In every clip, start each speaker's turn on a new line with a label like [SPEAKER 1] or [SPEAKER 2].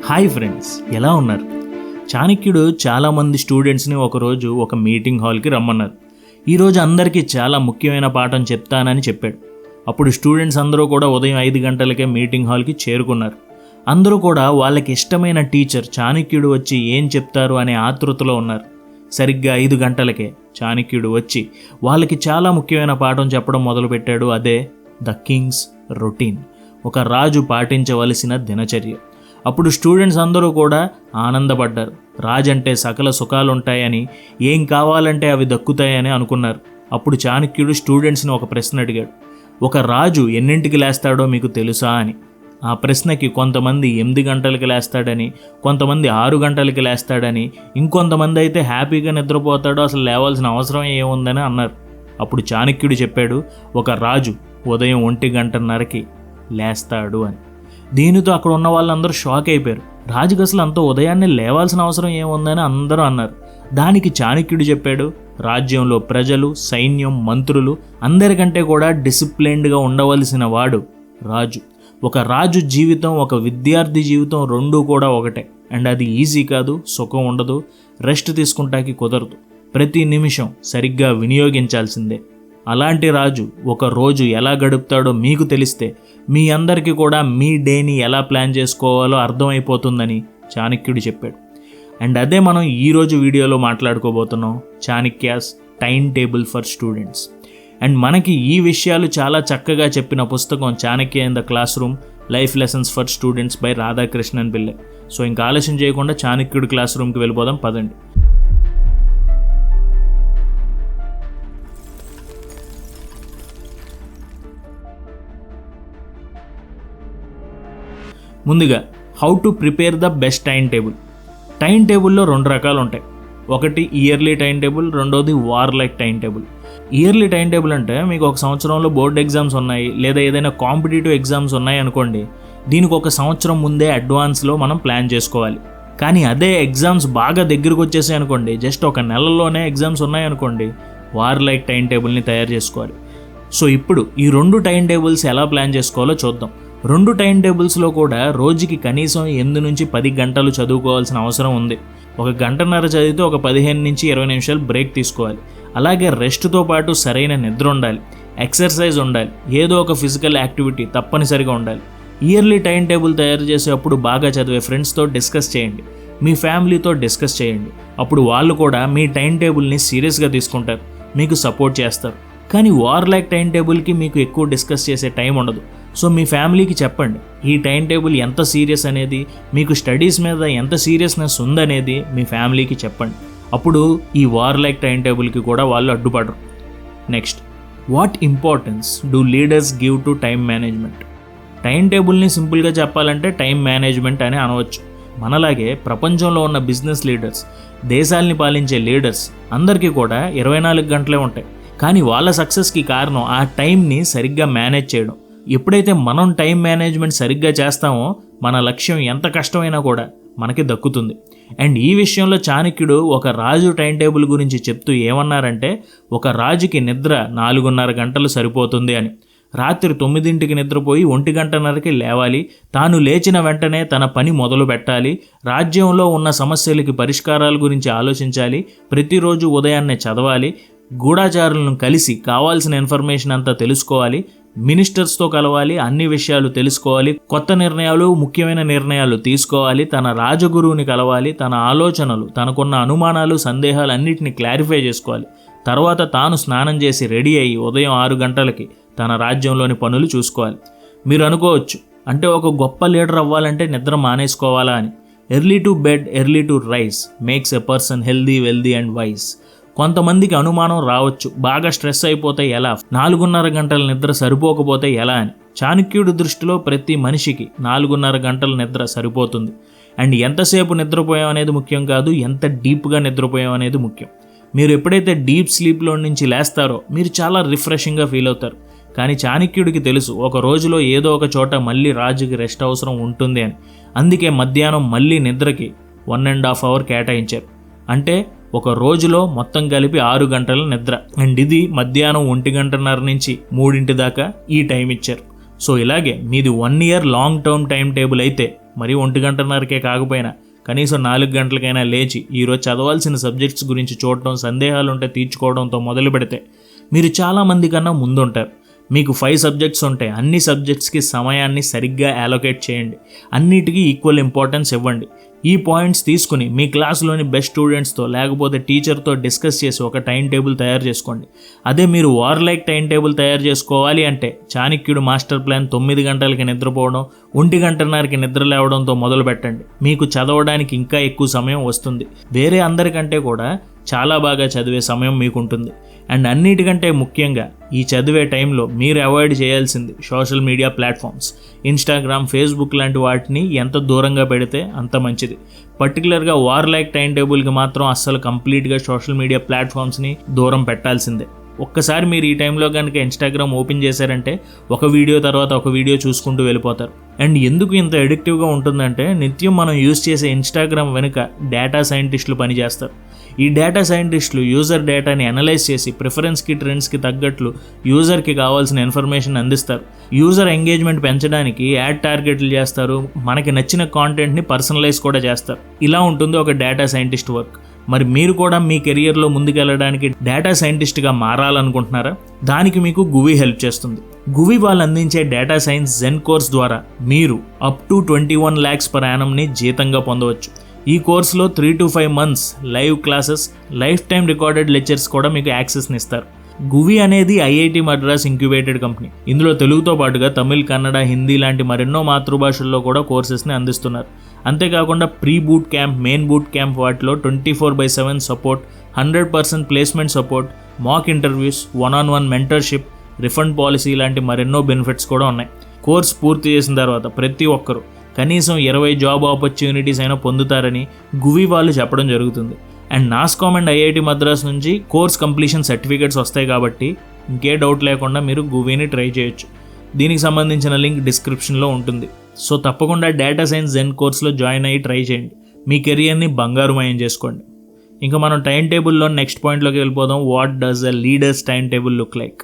[SPEAKER 1] Hi friends, ఎలా ఉన్నారు? చాణక్యుడు చాలామంది స్టూడెంట్స్ని ఒకరోజు ఒక మీటింగ్ హాల్కి రమ్మన్నారు. ఈరోజు అందరికీ చాలా ముఖ్యమైన పాఠం చెప్తానని చెప్పాడు. అప్పుడు స్టూడెంట్స్ అందరూ కూడా ఉదయం 5 గంటలకే మీటింగ్ హాల్కి చేరుకున్నారు. అందరూ కూడా వాళ్ళకి ఇష్టమైన టీచర్ చాణక్యుడు వచ్చి ఏం చెప్తారు అనే ఆతృతలో ఉన్నారు. సరిగ్గా 5 గంటలకే చాణక్యుడు వచ్చి వాళ్ళకి చాలా ముఖ్యమైన పాఠం చెప్పడం మొదలుపెట్టాడు. అదే ద కింగ్స్ రొటీన్, ఒక రాజు పాటించవలసిన దినచర్య. అప్పుడు స్టూడెంట్స్ అందరూ కూడా ఆనందపడ్డారు. రాజు అంటే సకల సుఖాలుంటాయని, ఏం కావాలంటే అవి దక్కుతాయని అనుకున్నారు. అప్పుడు చాణక్యుడు స్టూడెంట్స్ని ఒక ప్రశ్న అడిగాడు. ఒక రాజు ఎన్నింటికి లేస్తాడో మీకు తెలుసా అని. ఆ ప్రశ్నకి కొంతమంది 8 గంటలకి లేస్తాడని, కొంతమంది 6 గంటలకి లేస్తాడని, ఇంకొంతమంది అయితే హ్యాపీగా నిద్రపోతాడో, అసలు లేవాల్సిన అవసరం ఏముందని అన్నారు. అప్పుడు చాణక్యుడు చెప్పాడు, ఒక రాజు ఉదయం 1:30కి లేస్తాడు అని. దీనితో అక్కడ ఉన్న వాళ్ళందరూ షాక్ అయిపోయారు. రాజుకి అసలు అంత ఉదయాన్నే లేవాల్సిన అవసరం ఏముందని అందరూ అన్నారు. దానికి చాణక్యుడు చెప్పాడు, రాజ్యంలో ప్రజలు, సైన్యం, మంత్రులు అందరికంటే కూడా డిసిప్లైన్డ్గా ఉండవలసిన వాడు రాజు. ఒక రాజు జీవితం, ఒక విద్యార్థి జీవితం రెండూ కూడా ఒకటే. అండ్ అది ఈజీ కాదు, సుఖం ఉండదు, రెస్ట్ తీసుకుంటాకి కుదరదు. ప్రతి నిమిషం సరిగ్గా వినియోగించాల్సిందే. అలాంటి రాజు ఒక రోజు ఎలా గడుపుతాడో మీకు తెలిస్తే మీ అందరికీ కూడా మీ డేని ఎలా ప్లాన్ చేసుకోవాలో అర్థమైపోతుందని చాణక్యుడు చెప్పాడు. అండ్ అదే మనం ఈరోజు వీడియోలో మాట్లాడుకోబోతున్నాం, Chanakya's time table for students. And మనకి ఈ విషయాలు చాలా చక్కగా చెప్పిన పుస్తకం Chanakya in the classroom, life lessons for students by Radhakrishnan Pillai. So ఇంకా ఆలస్యం చేయకుండా చాణక్యుడి క్లాస్ రూమ్కి వెళ్ళిపోదాం, పదండి. ముందుగా how to prepare the best time table. Time టేబుల్లో 2 రకాలు ఉంటాయి. ఒకటి ఇయర్లీ టైం టేబుల్, రెండోది వార్ లైక్ time table. Yearly time table అంటే మీకు ఒక సంవత్సరంలో బోర్డ్ ఎగ్జామ్స్ ఉన్నాయి, లేదా ఏదైనా కాంపిటేటివ్ ఎగ్జామ్స్ ఉన్నాయి అనుకోండి, దీనికి ఒక సంవత్సరం ముందే అడ్వాన్స్లో మనం ప్లాన్ చేసుకోవాలి. కానీ అదే ఎగ్జామ్స్ బాగా దగ్గరకు వచ్చేసాయి అనుకోండి, జస్ట్ ఒక నెలలోనే ఎగ్జామ్స్ ఉన్నాయి అనుకోండి, వార్ లైక్ టైం టేబుల్ని తయారు చేసుకోవాలి. సో ఇప్పుడు ఈ 2 టైం టేబుల్స్ ఎలా ప్లాన్ చేసుకోవాలో చూద్దాం. 2 టైం టేబుల్స్లో కూడా రోజుకి కనీసం 8 నుంచి 10 గంటలు చదువుకోవాల్సిన అవసరం ఉంది. 1 గంటన్నర చదివితే ఒక 15 నుంచి 20 నిమిషాలు బ్రేక్ తీసుకోవాలి. అలాగే రెస్ట్తో పాటు సరైన నిద్ర ఉండాలి, ఎక్సర్సైజ్ ఉండాలి, ఏదో ఒక ఫిజికల్ యాక్టివిటీ తప్పనిసరిగా ఉండాలి. ఇయర్లీ టైం టేబుల్ తయారు చేసేటప్పుడు బాగా చదివే ఫ్రెండ్స్తో డిస్కస్ చేయండి, మీ ఫ్యామిలీతో డిస్కస్ చేయండి. అప్పుడు వాళ్ళు కూడా మీ టైం టేబుల్ని సీరియస్గా తీసుకుంటారు, మీకు సపోర్ట్ చేస్తారు. కానీ వార్ లైక్ టైం టేబుల్కి మీకు ఎక్కువ డిస్కస్ చేసే టైం ఉండదు. సో మీ ఫ్యామిలీకి చెప్పండి, ఈ టైం టేబుల్ ఎంత సీరియస్ అనేది, మీకు స్టడీస్ మీద ఎంత సీరియస్నెస్ ఉందనేది మీ ఫ్యామిలీకి చెప్పండి. అప్పుడు ఈ వార్ లైక్ టైం టేబుల్కి కూడా వాళ్ళు అడ్డుపడరు. Next, what importance do leaders give to time management. Time టేబుల్ని సింపుల్గా చెప్పాలంటే టైం మేనేజ్మెంట్ అని అనవచ్చు. మనలాగే ప్రపంచంలో ఉన్న బిజినెస్ లీడర్స్, దేశాల్ని పాలించే లీడర్స్ అందరికీ కూడా 24 గంటలే ఉంటాయి. కానీ వాళ్ళ సక్సెస్కి కారణం ఆ టైంని సరిగ్గా మేనేజ్ చేయడం. ఎప్పుడైతే మనం టైం మేనేజ్మెంట్ సరిగ్గా చేస్తామో మన లక్ష్యం ఎంత కష్టమైనా కూడా మనకి దక్కుతుంది. అండ్ ఈ విషయంలో చాణక్యుడు ఒక రాజు టైం టేబుల్ గురించి చెప్తూ ఏమన్నారంటే, ఒక రాజుకి నిద్ర 4.5 గంటలు సరిపోతుంది అని. రాత్రి 9ంటికి నిద్రపోయి 1:30కి లేవాలి. తాను లేచిన వెంటనే తన పని మొదలు పెట్టాలి. రాజ్యంలో ఉన్న సమస్యలకి పరిష్కారాల గురించి ఆలోచించాలి. ప్రతిరోజు ఉదయాన్నే చదవాలి. గూఢాచారులను కలిసి కావాల్సిన ఇన్ఫర్మేషన్ అంతా తెలుసుకోవాలి. మినిస్టర్స్తో కలవాలి, అన్ని విషయాలు తెలుసుకోవాలి, కొత్త నిర్ణయాలు, ముఖ్యమైన నిర్ణయాలు తీసుకోవాలి. తన రాజగురువుని కలవాలి, తన ఆలోచనలు, తనకున్న అనుమానాలు, సందేహాలు అన్నిటిని క్లారిఫై చేసుకోవాలి. తర్వాత తాను స్నానం చేసి రెడీ అయ్యి ఉదయం 6 గంటలకి తన రాజ్యంలోని పనులు చూసుకోవాలి. మీరు అనుకోవచ్చు, అంటే ఒక గొప్ప లీడర్ అవ్వాలంటే నిద్ర మానేసుకోవాలా అని. Early to bed, early to rise makes a person healthy, wealthy and wise. కొంతమందికి అనుమానం రావచ్చు, బాగా స్ట్రెస్ అయిపోతే ఎలా, 4.5 గంటల నిద్ర సరిపోకపోతే ఎలా అని. చాణక్యుడి దృష్టిలో ప్రతి మనిషికి 4.5 గంటల నిద్ర సరిపోతుంది. అండ్ ఎంతసేపు నిద్రపోయాం అనేది ముఖ్యం కాదు, ఎంత డీప్గా నిద్రపోయాం అనేది ముఖ్యం. మీరు ఎప్పుడైతే డీప్ స్లీప్లో నుంచి లేస్తారో మీరు చాలా రిఫ్రెషింగ్గా ఫీల్ అవుతారు. కానీ చాణక్యుడికి తెలుసు, ఒక రోజులో ఏదో ఒక చోట మళ్ళీ రాజుకి రెస్ట్ అవసరం ఉంటుంది అని. అందుకే మధ్యాహ్నం మళ్ళీ నిద్రకి 1.5 అవర్ కేటాయించారు. అంటే ఒక రోజులో మొత్తం కలిపి 6 గంటల నిద్ర. అండ్ ఇది మధ్యాహ్నం 1:30 నుంచి 3 దాకా ఈ టైం ఇచ్చారు. సో ఇలాగే మీది 1 year long term time table అయితే మరీ 1:30కే కాకపోయినా కనీసం 4 గంటలకైనా లేచి ఈరోజు చదవాల్సిన సబ్జెక్ట్స్ గురించి చూడటం, సందేహాలుంటే తీర్చుకోవడంతో మొదలు పెడితే మీరు చాలామంది కన్నా ముందుంటారు. మీకు 5 సబ్జెక్ట్స్ ఉంటాయి. అన్ని సబ్జెక్ట్స్కి సమయాన్ని సరిగ్గా అలొకేట్ చేయండి. అన్నిటికీ ఈక్వల్ ఇంపార్టెన్స్ ఇవ్వండి. ఈ పాయింట్స్ తీసుకుని మీ క్లాస్లోని బెస్ట్ స్టూడెంట్స్తో లేకపోతే టీచర్తో డిస్కస్ చేసి ఒక టైం టేబుల్ తయారు చేసుకోండి. అదే మీరు వార్-లైక్ టైం టేబుల్ తయారు చేసుకోవాలి అంటే చాణక్యుడు మాస్టర్ ప్లాన్ 9 గంటలకి నిద్రపోవడం, 1:30కి నిద్ర లేవడంతో మొదలు పెట్టండి. మీకు చదవడానికి ఇంకా ఎక్కువ సమయం వస్తుంది. వేరే అందరికంటే కూడా చాలా బాగా చదివే సమయం మీకుంటుంది. అండ్ అన్నిటికంటే ముఖ్యంగా ఈ చదివే టైంలో మీరు అవాయిడ్ చేయాల్సింది social media platforms. Instagram, Facebook లాంటి వాటిని ఎంత దూరంగా పెడితే అంత మంచిది. పర్టికులర్గా వార్-లైక్ టైం టేబుల్కి మాత్రం అస్సలు కంప్లీట్గా సోషల్ మీడియా ప్లాట్ఫామ్స్ని దూరం పెట్టాల్సిందే. ఒక్కసారి మీరు ఈ టైంలో కనుక ఇన్స్టాగ్రామ్ ఓపెన్ చేశారంటే ఒక వీడియో తర్వాత ఒక వీడియో చూసుకుంటూ వెళ్ళిపోతారు. అండ్ ఎందుకు ఇంత ఎడిక్టివ్గా ఉంటుందంటే నిత్యం మనం యూజ్ చేసే ఇన్స్టాగ్రామ్ వెనుక డేటా సైంటిస్టులు పనిచేస్తారు. ఈ డేటా సైంటిస్టులు యూజర్ డేటాని అనలైజ్ చేసి ప్రిఫరెన్స్కి, ట్రెండ్స్కి తగ్గట్లు యూజర్కి కావాల్సిన ఇన్ఫర్మేషన్ అందిస్తారు. యూజర్ ఎంగేజ్మెంట్ పెంచడానికి యాడ్ టార్గెట్లు చేస్తారు. మనకి నచ్చిన కాంటెంట్ని పర్సనలైజ్ కూడా చేస్తారు. ఇలా ఉంటుంది ఒక డేటా సైంటిస్ట్ వర్క్. మరి మీరు కూడా మీ కెరియర్లో ముందుకెళ్ళడానికి డేటా సైంటిస్ట్గా మారాలనుకుంటున్నారా? దానికి మీకు గువి హెల్ప్ చేస్తుంది. గువి వాళ్ళు అందించే డేటా సైన్స్ జెన్ కోర్స్ ద్వారా మీరు అప్ టు 21 lakhs per annumని జీతంగా పొందవచ్చు. ఈ కోర్సులో 3 to 5 months live classes, life time recorded lectures కూడా మీకు యాక్సెస్ని ఇస్తారు. గువి అనేది ఐఐటి మద్రాస్ ఇంక్యుబేటెడ్ కంపెనీ. ఇందులో తెలుగుతో పాటుగా తమిళ్, కన్నడ, హిందీ లాంటి మరెన్నో మాతృభాషల్లో కూడా కోర్సెస్ని అందిస్తున్నారు. అంతేకాకుండా pre boot camp, main boot camp వాటిలో 24/7 support, 100% placement support, mock interviews, 1-on-1 mentorship, refund policy లాంటి మరెన్నో బెనిఫిట్స్ కూడా ఉన్నాయి. కోర్స్ పూర్తి చేసిన తర్వాత ప్రతి ఒక్కరూ కనీసం 20 జాబ్ ఆపర్చునిటీస్ అయినా పొందుతారని గువి వాళ్ళు చెప్పడం జరుగుతుంది. And NASSCOM and IIT Madras నుంచి కోర్స్ కంప్లీషన్ సర్టిఫికేట్స్ వస్తాయి కాబట్టి ఇంకే డౌట్ లేకుండా మీరు గువిని ట్రై చేయొచ్చు. దీనికి సంబంధించిన లింక్ డిస్క్రిప్షన్లో ఉంటుంది. సో తప్పకుండా డేటా సైన్స్ జెన్ కోర్స్లో జాయిన్ అయ్యి ట్రై చేయండి. మీ కెరియర్ని బంగారుమయం చేసుకోండి. ఇంకా మనం టైం టేబుల్లో నెక్స్ట్ పాయింట్లోకి వెళ్ళిపోదాం. What does a leaders time table look like?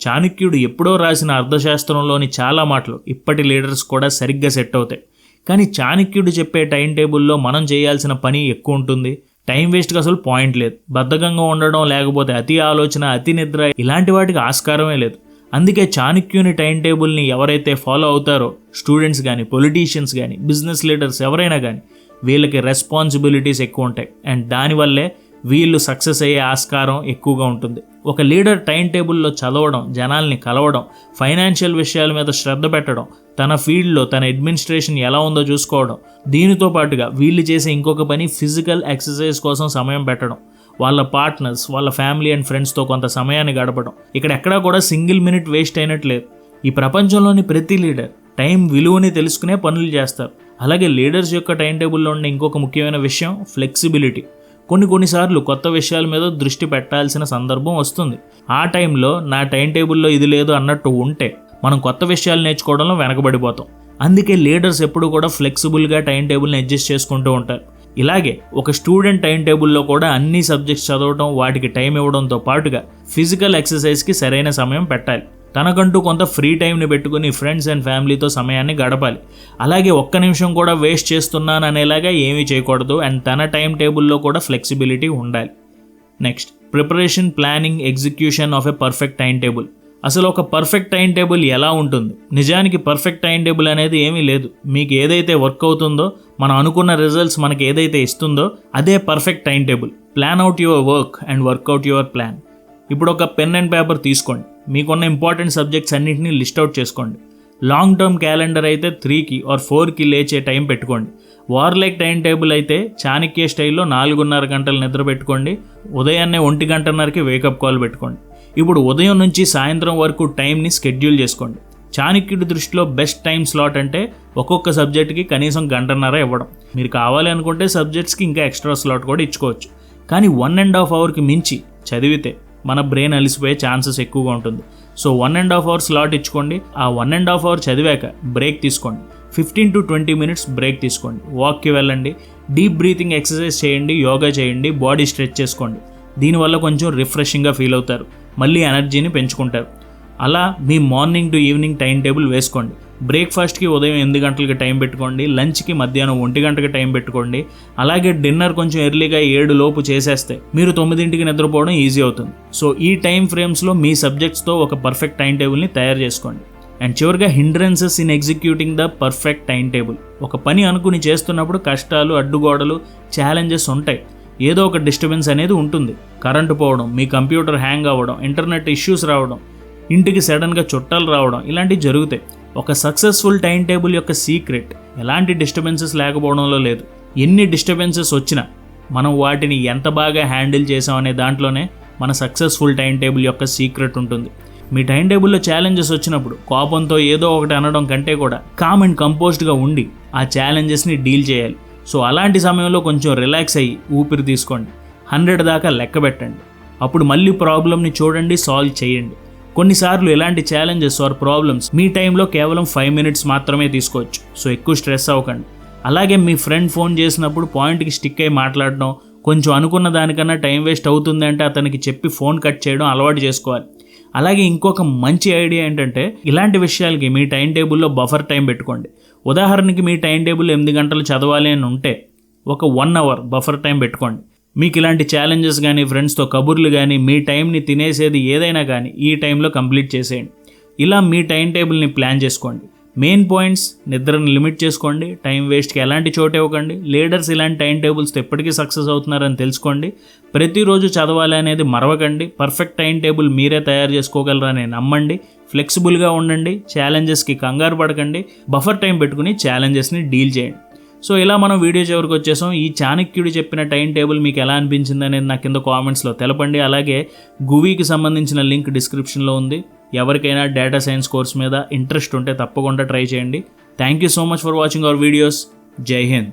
[SPEAKER 1] చాణక్యుడు ఎప్పుడో రాసిన అర్థశాస్త్రంలోని చాలా మాటలు ఇప్పటి లీడర్స్ కూడా సరిగ్గా సెట్ అవుతాయి. కానీ చాణక్యుడు చెప్పే టైం టేబుల్లో మనం చేయాల్సిన పని ఎక్కువ ఉంటుంది. టైం వేస్ట్కి అసలు పాయింట్ లేదు. బద్ధకంగా ఉండడం, లేకపోతే అతి ఆలోచన, అతి నిద్ర ఇలాంటి వాటికి ఆస్కారమే లేదు. అందుకే చాణక్యుని టైం టేబుల్ని ఎవరైతే ఫాలో అవుతారో స్టూడెంట్స్ కానీ, పొలిటీషియన్స్ కానీ, బిజినెస్ లీడర్స్ ఎవరైనా కానీ వీళ్ళకి రెస్పాన్సిబిలిటీస్ ఎక్కువ ఉంటాయి. అండ్ దానివల్లే వీళ్ళు సక్సెస్ అయ్యే ఆస్కారం ఎక్కువగా ఉంటుంది. ఒక లీడర్ టైం టేబుల్లో చదవడం, జనాల్ని కలవడం, ఫైనాన్షియల్ విషయాల మీద శ్రద్ధ పెట్టడం, తన ఫీల్డ్లో తన అడ్మినిస్ట్రేషన్ ఎలా ఉందో చూసుకోవడం, దీనితో పాటుగా వీళ్ళు చేసే ఇంకొక పని ఫిజికల్ ఎక్సర్సైజ్ కోసం సమయం పెట్టడం, వాళ్ళ పార్ట్నర్స్, వాళ్ళ ఫ్యామిలీ అండ్ ఫ్రెండ్స్తో కొంత సమయాన్ని గడపడం. ఇక్కడ ఎక్కడా కూడా సింగిల్ మినిట్ వేస్ట్ అయినట్లేదు. ఈ ప్రపంచంలోని ప్రతి లీడర్ టైం విలువని తెలుసుకునే పనులు చేస్తారు. అలాగే లీడర్స్ యొక్క టైం టేబుల్లో ఉండే ఇంకొక ముఖ్యమైన విషయం ఫ్లెక్సిబిలిటీ. కొన్నిసార్లు కొత్త విషయాల మీద దృష్టి పెట్టాల్సిన సందర్భం వస్తుంది. ఆ టైంలో నా టైం టేబుల్లో ఇది లేదు అన్నట్టు ఉంటే మనం కొత్త విషయాలు నేర్చుకోవడంలో వెనకబడిపోతాం. అందుకే లీడర్స్ ఎప్పుడు కూడా ఫ్లెక్సిబుల్గా టైం టేబుల్ని అడ్జస్ట్ చేసుకుంటూ ఉంటారు. ఇలాగే ఒక స్టూడెంట్ టైం టేబుల్లో కూడా అన్ని సబ్జెక్ట్స్ చదవడం, వాటికి టైం ఇవ్వడంతో పాటుగా ఫిజికల్ ఎక్సర్సైజ్కి సరైన సమయం పెట్టాలి. తనకంటూ కొంత ఫ్రీ టైంని పెట్టుకుని ఫ్రెండ్స్ అండ్ ఫ్యామిలీతో సమయాన్ని గడపాలి. అలాగే ఒక్క నిమిషం కూడా వేస్ట్ చేస్తున్నాను అనేలాగా ఏమీ చేయకూడదు. అండ్ తన టైం టేబుల్లో కూడా ఫ్లెక్సిబిలిటీ ఉండాలి. Next, preparation, planning, execution of a perfect time table. అసలు ఒక పర్ఫెక్ట్ టైం టేబుల్ ఎలా ఉంటుంది? నిజానికి పర్ఫెక్ట్ టైం టేబుల్ అనేది ఏమీ లేదు. మీకు ఏదైతే వర్క్ అవుతుందో, మనం అనుకున్న రిజల్ట్స్ మనకి ఏదైతే ఇస్తుందో అదే perfect time table. Plan out your work and work out your plan. ఇప్పుడు ఒక పెన్ అండ్ పేపర్ తీసుకోండి. మీకున్న ఇంపార్టెంట్ సబ్జెక్ట్స్ అన్నింటినీ లిస్ట్ అవుట్ చేసుకోండి. లాంగ్ టర్మ్ క్యాలెండర్ అయితే 3కి or 4కి లేచే టైం పెట్టుకోండి. వార్-లైక్ టైం టేబుల్ అయితే చాణక్య స్టైల్లో 4.5 గంటలు నిద్ర పెట్టుకోండి. ఉదయాన్నే 1:30కి వేకప్ కాల్ పెట్టుకోండి. ఇప్పుడు ఉదయం నుంచి సాయంత్రం వరకు టైంని స్కెడ్యూల్ చేసుకోండి. చాణక్యుడి దృష్టిలో బెస్ట్ టైం స్లాట్ అంటే ఒక్కొక్క సబ్జెక్ట్కి కనీసం 1.5 ఇవ్వడం. మీరు కావాలి అనుకుంటే సబ్జెక్ట్స్కి ఇంకా ఎక్స్ట్రా స్లాట్ కూడా ఇచ్చుకోవచ్చు. కానీ 1.5 అవర్కి మించి చదివితే మన బ్రెయిన్ అలిసిపోయే ఛాన్సెస్ ఎక్కువగా ఉంటుంది. సో 1.5 అవర్ స్లాట్ ఇచ్చుకోండి. ఆ 1.5 అవర్ చదివాక బ్రేక్ తీసుకోండి. 15 to 20 minutes బ్రేక్ తీసుకోండి. వాక్కి వెళ్ళండి, డీప్ బ్రీతింగ్ ఎక్సర్సైజ్ చేయండి, యోగా చేయండి, బాడీ స్ట్రెచ్ చేసుకోండి. దీనివల్ల కొంచెం రిఫ్రెషింగ్గా ఫీల్ అవుతారు, మళ్ళీ ఎనర్జీని పెంచుకుంటారు. అలా మీ morning to evening time table వేసుకోండి. బ్రేక్ఫాస్ట్కి ఉదయం 8 గంటలకి టైం పెట్టుకోండి, లంచ్కి మధ్యాహ్నం 1 గంటకి టైం పెట్టుకోండి, అలాగే డిన్నర్ కొంచెం ఎర్లీగా 7 లోపు చేసేస్తే మీరు 9ంటికి నిద్రపోవడం ఈజీ అవుతుంది. సో ఈ టైం ఫ్రేమ్స్లో మీ సబ్జెక్ట్స్తో ఒక పర్ఫెక్ట్ టైం టేబుల్ని తయారు చేసుకోండి. అండ్ చివరిగా hindrances in executing the perfect time table. ఒక పని అనుకుని చేస్తున్నప్పుడు కష్టాలు, అడ్డుగోడలు, ఛాలెంజెస్ ఉంటాయి. ఏదో ఒక డిస్టర్బెన్స్ అనేది ఉంటుంది. కరెంటు పోవడం, మీ కంప్యూటర్ హ్యాంగ్ అవ్వడం, ఇంటర్నెట్ ఇష్యూస్ రావడం, ఇంటికి సడన్గా చుట్టాలు రావడం, ఇలాంటివి జరుగుతాయి. ఒక సక్సెస్ఫుల్ టైం టేబుల్ యొక్క సీక్రెట్ ఎలాంటి డిస్టర్బెన్సెస్ లేకపోవడంలో లేదు. ఎన్ని డిస్టర్బెన్సెస్ వచ్చినా మనం వాటిని ఎంత బాగా హ్యాండిల్ చేసాం అనే దాంట్లోనే మన సక్సెస్ఫుల్ టైం టేబుల్ యొక్క సీక్రెట్ ఉంటుంది. మీ టైం టేబుల్లో ఛాలెంజెస్ వచ్చినప్పుడు కోపంతో ఏదో ఒకటి అనడం కంటే కూడా కామ్ అండ్ కంపోజ్డ్గా ఉండి ఆ ఛాలెంజెస్ని డీల్ చేయాలి. సో అలాంటి సమయంలో కొంచెం రిలాక్స్ అయ్యి ఊపిరి తీసుకోండి, 100 దాకా లెక్క పెట్టండి, అప్పుడు మళ్ళీ ప్రాబ్లమ్ని చూడండి, సాల్వ్ చేయండి. కొన్నిసార్లు ఇలాంటి ఛాలెంజెస్ ఆర్ ప్రాబ్లమ్స్ మీ టైంలో కేవలం 5 minutes మాత్రమే తీసుకోవచ్చు. సో ఎక్కువ స్ట్రెస్ అవ్వకండి. అలాగే మీ ఫ్రెండ్ ఫోన్ చేసినప్పుడు పాయింట్కి స్టిక్ అయ్యి మాట్లాడడం, కొంచెం అనుకున్న దానికన్నా టైం వేస్ట్ అవుతుంది అంటే అతనికి చెప్పి ఫోన్ కట్ చేయడం అలవాటు చేసుకోవాలి. అలాగే ఇంకొక మంచి ఐడియా ఏంటంటే ఇలాంటి విషయాలకి మీ టైం టేబుల్లో బఫర్ టైం పెట్టుకోండి. ఉదాహరణకి మీ టైం టేబుల్ 8 గంటలు చదవాలి అని ఉంటే ఒక 1 hour బఫర్ టైం పెట్టుకోండి. మీకు ఇలాంటి ఛాలెంజెస్ కానీ, ఫ్రెండ్స్తో కబుర్లు కానీ, మీ టైంని తినేసేది ఏదైనా కానీ ఈ టైంలో కంప్లీట్ చేసేయండి. ఇలా మీ టైం టేబుల్ని ప్లాన్ చేసుకోండి. మెయిన్ పాయింట్స్: నిద్రను లిమిట్ చేసుకోండి, టైం వేస్ట్కి ఎలాంటి చోటు ఇవ్వకండి, లీడర్స్ ఇలాంటి టైం టేబుల్స్తో ఎప్పటికీ సక్సెస్ అవుతున్నారని తెలుసుకోండి, ప్రతిరోజు చదవాలి అనేది మరవకండి, పర్ఫెక్ట్ టైం టేబుల్ మీరే తయారు చేసుకోగలరని నమ్మండి, ఫ్లెక్సిబుల్గా ఉండండి, ఛాలెంజెస్కి కంగారు పడకండి, బఫర్ టైం పెట్టుకుని ఛాలెంజెస్ని డీల్ చేయండి. సో ఇలా మనం వీడియో చివరికి వచ్చేసాం. ఈ చాణక్యుడు చెప్పిన టైం టేబుల్ మీకు ఎలా అనిపించింది అనేది నా కింద కామెంట్స్లో తెలపండి. అలాగే గువీకి సంబంధించిన లింక్ డిస్క్రిప్షన్లో ఉంది. ఎవరికైనా డేటా సైన్స్ కోర్స్ మీద ఇంట్రెస్ట్ ఉంటే తప్పకుండా ట్రై చేయండి. Thank you so much for watching our videos. జై హింద్.